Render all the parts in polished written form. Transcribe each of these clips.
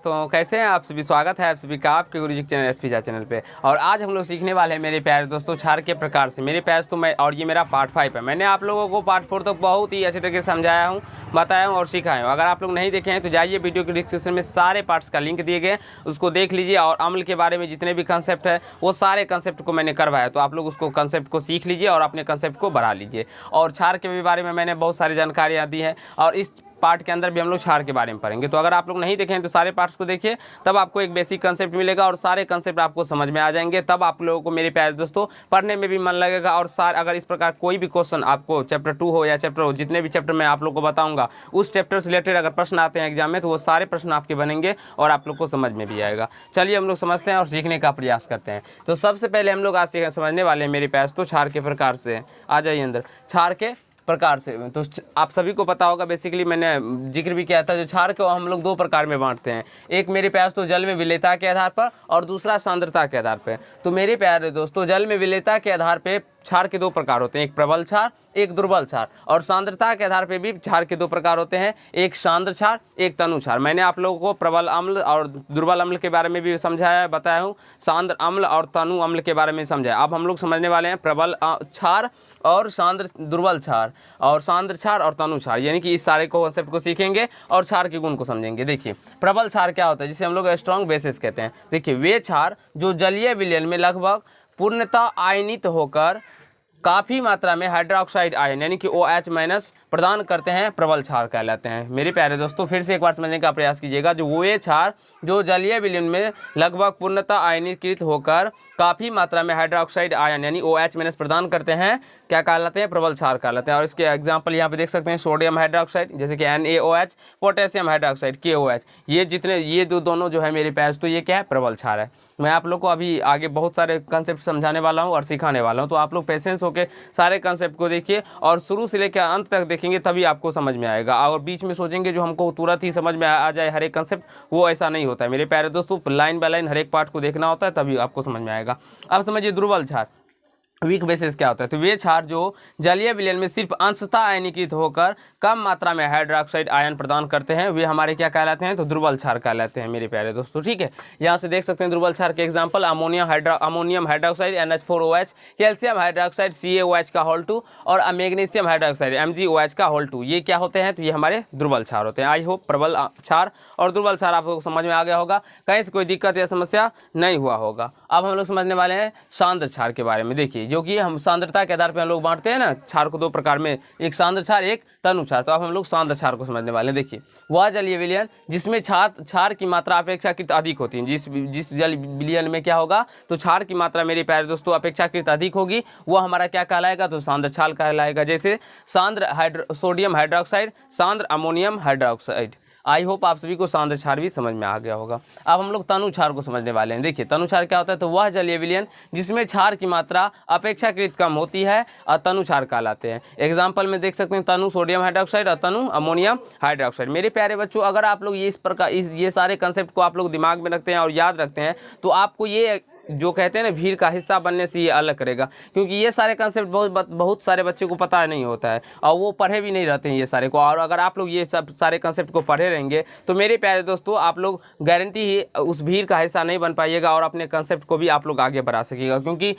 दोस्तों, कैसे हैं आप सभी। स्वागत है आप सभी का आपके गुरुजी चैनल एसपी झा चैनल पे। और आज हम लोग सीखने वाले हैं मेरे प्यारे दोस्तों क्षार के प्रकार से। मेरे प्यारे दोस्तों मैं और ये मेरा पार्ट 5 है। मैंने आप लोगों को पार्ट 4 तक बहुत ही अच्छे तरीके से समझाया हूँ, बताया हूँ और सिखाया हूँ। अगर आप लोग नहीं देखे हैं तो जाइए, वीडियो के डिस्क्रिप्शन में सारे पार्ट्स का लिंक दिए गए, उसको देख लीजिए। और अम्ल के बारे में जितने भी कंसेप्ट है वो सारे कंसेप्ट को मैंने करवाया, तो आप लोग उसको कंसेप्ट को सीख लीजिए और अपने कंसेप्ट को बढ़ा लीजिए। और क्षार के भी बारे में मैंने बहुत सारी जानकारियाँ दी हैं और इस पार्ट के अंदर भी हम लोग क्षार के बारे में पढ़ेंगे। तो अगर आप लोग नहीं देखें तो सारे पार्ट्स को देखिए, तब आपको एक बेसिक कंसेप्ट मिलेगा और सारे कंसेप्ट आपको समझ में आ जाएंगे। तब आप लोगों को मेरे प्यारे दोस्तों पढ़ने में भी मन लगेगा। और अगर इस प्रकार कोई भी क्वेश्चन आपको चैप्टर 2 हो या चैप्टर हो, जितने भी चैप्टर मैं आप लोग को बताऊंगा उस चैप्टर से रिलेटेड अगर प्रश्न आते हैं एग्जाम में तो वो सारे प्रश्न आपके बनेंगे और आप लोग को समझ में भी आएगा। चलिए हम लोग समझते हैं और सीखने का प्रयास करते हैं। तो सबसे पहले हम लोग आज समझने वाले हैं मेरे प्यारे दोस्तों क्षार के प्रकार से। आ जाइए अंदर। क्षार के प्रकार से तो आप सभी को पता होगा, बेसिकली मैंने जिक्र भी किया था, जो क्षार को हम लोग 2 प्रकार में बांटते हैं। एक मेरे प्यास तो जल में विलेयता के आधार पर और दूसरा सांद्रता के आधार पर। तो मेरे प्यारे दोस्तों जल में विलेयता के आधार पर क्षार के 2 प्रकार होते हैं, एक प्रबल क्षार एक दुर्बल क्षार। और सांद्रता के आधार पर भी क्षार के 2 प्रकार होते हैं, एक सांद्र क्षार एक तनु क्षार। मैंने आप लोगों को प्रबल अम्ल और दुर्बल अम्ल के बारे में भी समझाया बताया हूँ, सांद्र अम्ल और तनु अम्ल के बारे में समझाया। अब हम लोग समझने वाले हैं प्रबल क्षार और सांद्र दुर्बल क्षार और सांद्र क्षार और तनु क्षार, यानी कि इस सारे कॉन्सेप्ट को सीखेंगे और क्षार के गुण को समझेंगे। देखिए प्रबल क्षार क्या होता है, जिसे हम लोग स्ट्रॉन्ग बेसिस कहते हैं। देखिए वे क्षार जो जलीय विलयन में लगभग पूर्णतः आयनित होकर काफ़ी मात्रा में हाइड्रोक्साइड आयन यानी कि OH- प्रदान करते हैं, प्रबल क्षार कहलाते हैं। मेरे प्यारे दोस्तों फिर से एक बार समझने का प्रयास कीजिएगा। जो वे क्षार जो जलीय विलयन में लगभग पूर्णतः आयनीकृत होकर काफ़ी मात्रा में हाइड्रोक्साइड आयन यानी OH- प्रदान करते हैं, क्या कहलाते हैं, प्रबल क्षार कहलाते हैं। और इसके एग्जाम्पल यहाँ पे देख सकते हैं, सोडियम हाइड्रोक्साइड जैसे कि NaOH, पोटेशियम हाइड्रोक्साइड KOH, ये दोनों जो है मेरे प्यारे दोस्तों ये क्या है, प्रबल क्षार है। मैं आप लोग को अभी आगे बहुत सारे कंसेप्ट समझाने वाला हूँ और सिखाने वाला हूँ, तो आप लोग पेशेंस होकर सारे कंसेप्ट को देखिए और शुरू से लेकर अंत तक देखेंगे तभी आपको समझ में आएगा। और बीच में सोचेंगे जो हमको तुरंत ही समझ में आ जाए हर एक कंसेप्ट, वो ऐसा नहीं होता है मेरे प्यारे दोस्तों। लाइन बाय लाइन हर एक पार्ट को देखना होता है तभी आपको समझ में आएगा। अब समझिए दुर्बल क्षार वीक बेसिस क्या होता है। तो वे क्षार जो जलीय विलयन में सिर्फ अंशतः आयनीकृत होकर कम मात्रा में हाइड्रोक्साइड आयन प्रदान करते हैं, वे हमारे क्या कहलाते हैं, तो दुर्बल क्षार कहलाते हैं मेरे प्यारे दोस्तों। ठीक है, यहाँ से देख सकते हैं दुर्बल क्षार के example ammonium hydroxide NH4OH, calcium hydroxide CaOH का होल 2 और मैग्नीशियम हाइड्रोक्साइड MgOH का होल 2। ये क्या होते हैं, तो ये हमारे दुर्बल क्षार होते हैं। आई होप प्रबल क्षार और दुर्बल क्षार आपको समझ में आ गया होगा, कहीं से कोई दिक्कत या समस्या नहीं हुआ होगा। अब हम लोग समझने वाले हैं सांद्र क्षार के बारे में। देखिए जो कि हम सांद्रता के आधार पर हम लोग बांटते हैं ना क्षार को 2 प्रकार में, एक सांद्र क्षार एक तनु क्षार। तो अब हम लोग सांद्र क्षार को समझने वाले हैं। देखिए वह जलीय विलयन जिसमें क्षार की मात्रा अपेक्षाकृत अधिक होती है, जिस जल विलयन में क्या होगा, तो क्षार की मात्रा मेरे प्यारे दोस्तों अपेक्षाकृत अधिक होगी, वो हमारा क्या कहलाएगा, तो सांद्र क्षार कहलाएगा। जैसे सांद्र सोडियम हाइड्रोक्साइड, सांद्र अमोनियम हाइड्रोक्साइड। आई होप आप सभी को सांद्र क्षार भी समझ में आ गया होगा। अब हम लोग तनु क्षार को समझने वाले हैं। देखिए तनु क्षार क्या होता है, तो वह जलीय विलयन जिसमें क्षार की मात्रा अपेक्षाकृत कम होती है और तनु क्षार कहलाते हैं। एग्जाम्पल में देख सकते हैं तनु सोडियम हाइड्रोक्साइड और तनु अमोनियम हाइड्रोक्साइड। मेरे प्यारे बच्चों अगर आप लोग ये सारे कंसेप्ट को आप लोग दिमाग में रखते हैं और याद रखते हैं तो आपको ये जो कहते हैं ना भीड़ का हिस्सा बनने से ये अलग करेगा, क्योंकि ये सारे कंसेप्ट बहुत सारे बच्चे को पता नहीं होता है और वो पढ़े भी नहीं रहते हैं ये सारे को। और अगर आप लोग ये सब सारे कंसेप्ट को पढ़े रहेंगे तो मेरे प्यारे दोस्तों आप लोग गारंटी ही उस भीड़ का हिस्सा नहीं बन पाइएगा और अपने कंसेप्ट को भी आप लोग आगे बढ़ा सकिएगा। क्योंकि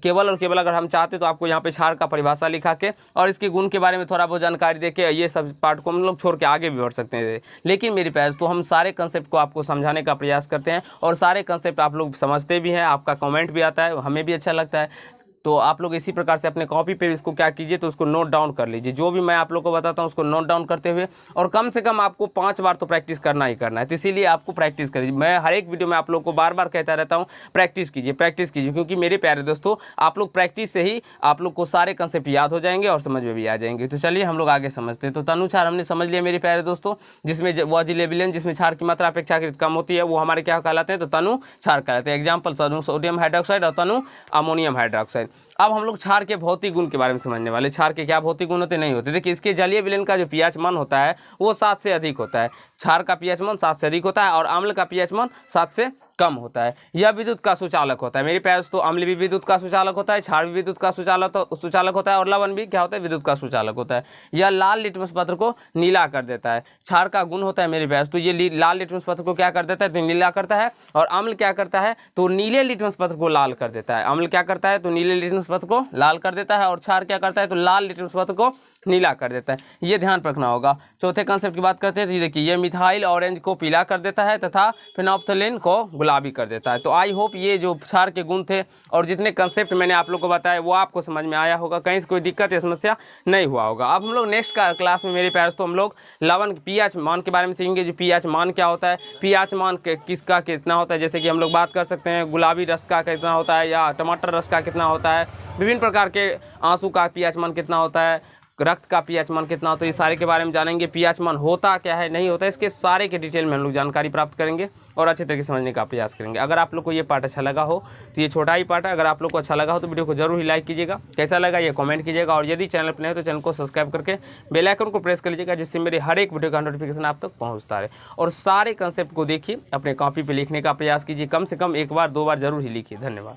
केवल और केवल अगर हम चाहते तो आपको यहाँ पे क्षार का परिभाषा लिखा के और इसके गुण के बारे में थोड़ा बहुत जानकारी दे के ये सब पार्ट को हम लोग छोड़ के आगे भी बढ़ सकते हैं। लेकिन मेरे प्यारे तो हम सारे कंसेप्ट को आपको समझाने का प्रयास करते हैं और सारे कंसेप्ट आप लोग समझते भी हैं, आपका कमेंट भी आता है, हमें भी अच्छा लगता है। तो आप लोग इसी प्रकार से अपने कॉपी पे इसको क्या कीजिए, तो उसको नोट डाउन कर लीजिए। जो भी मैं आप लोग को बताता हूँ उसको नोट डाउन करते हुए और कम से कम आपको 5 बार तो प्रैक्टिस करना ही करना है। तो इसीलिए आपको प्रैक्टिस करिए। मैं हर एक वीडियो में आप लोग को बार बार कहता रहता हूँ प्रैक्टिस कीजिए, क्योंकि मेरे प्यारे दोस्तों आप लोग प्रैक्टिस से ही आप लोग को सारे कंसेप्ट याद हो जाएंगे और समझ में भी आ जाएंगे। तो चलिए हम लोग आगे समझते हैं। तो तनु क्षार हमने समझ लिया मेरे प्यारे दोस्तों, जिसमें वह जलीय विलयन जिसमें क्षार की मात्रा अपेक्षाकृत कम होती है वो हमारे क्या कहलाते हैं, तो तनु क्षार कहलाते हैं। एग्जाम्पल तनु सोडियम हाइड्रोक्साइड और तनु अमोनियम हाइड्रोक्साइड। अब हम लोग क्षार के भौतिक गुण के बारे में समझने वाले। क्षार के क्या भौतिक गुण होते नहीं होते। देखिए इसके जलीय विलयन का जो pH मान होता है वो 7 से अधिक होता है। क्षार का pH मान 7 से अधिक होता है और अम्ल का pH मान 7 से कम होता है। यह विद्युत का सुचालक होता है। मेरे प्यारे दोस्तों अम्ल भी विद्युत का सुचालक होता है, क्षार भी विद्युत का सुचालक होता है और लवण भी क्या होता है, विद्युत का सुचालक होता है। यह लाल लिटमस पत्र को नीला कर देता है। क्षार का गुण होता है मेरे प्यारे दोस्तों, ये लाल लिटमस पत्र को क्या कर देता है, तो नीला करता है। और अम्ल क्या करता है, तो नीले लिटमस पत्र को लाल कर देता है। अम्ल क्या करता है, तो नीले लिटमस पत्र को लाल कर देता है और क्षार क्या करता है, तो लाल लिटमस पत्र को नीला कर देता है। ये ध्यान रखना होगा। चौथे कंसेप्ट की बात करते हैं तो ये देखिए, ये मिथाइल ऑरेंज को पीला कर देता है तथा फेनोल्फथालीन को गुलाबी कर देता है। तो आई होप ये जो क्षार के गुण थे और जितने कंसेप्ट मैंने आप लोग को बताया वो आपको समझ में आया होगा, कहीं से कोई दिक्कत या समस्या नहीं हुआ होगा। अब हम लोग नेक्स्ट क्लास में मेरे प्यारे दोस्तों हम लोग लवण पीएच मान के बारे में सीखेंगे। जो पीएच मान क्या होता है, पीएच मान किसका कितना होता है, जैसे कि हम लोग बात कर सकते हैं गुलाबी रस का कितना होता है या टमाटर रस का कितना होता है, विभिन्न प्रकार के आंसू का पीएच मान कितना होता है, रक्त का पीएच मान कितना होता है, ये सारे के बारे में जानेंगे। पीएच मान होता क्या है, नहीं होता, इसके सारे के डिटेल में हम लोग जानकारी प्राप्त करेंगे और अच्छे तरीके से समझने का प्रयास करेंगे। अगर आप लोग को ये पार्ट अच्छा लगा हो तो ये छोटा ही पार्ट है, अगर आप लोग को अच्छा लगा हो तो वीडियो को जरूर ही लाइक कीजिएगा, कैसा लगा ये कमेंट कीजिएगा और यदि चैनल पर नहीं हो तो चैनल को सब्सक्राइब करके बेल आइकन को प्रेस कर लीजिएगा, जिससे मेरे हर एक वीडियो का नोटिफिकेशन आप तक पहुँचता रहे। और सारे कंसेप्ट को देखिए, अपने कॉपी पर लिखने का प्रयास कीजिए, कम से कम एक बार 2 बार जरूर ही लिखिए। धन्यवाद।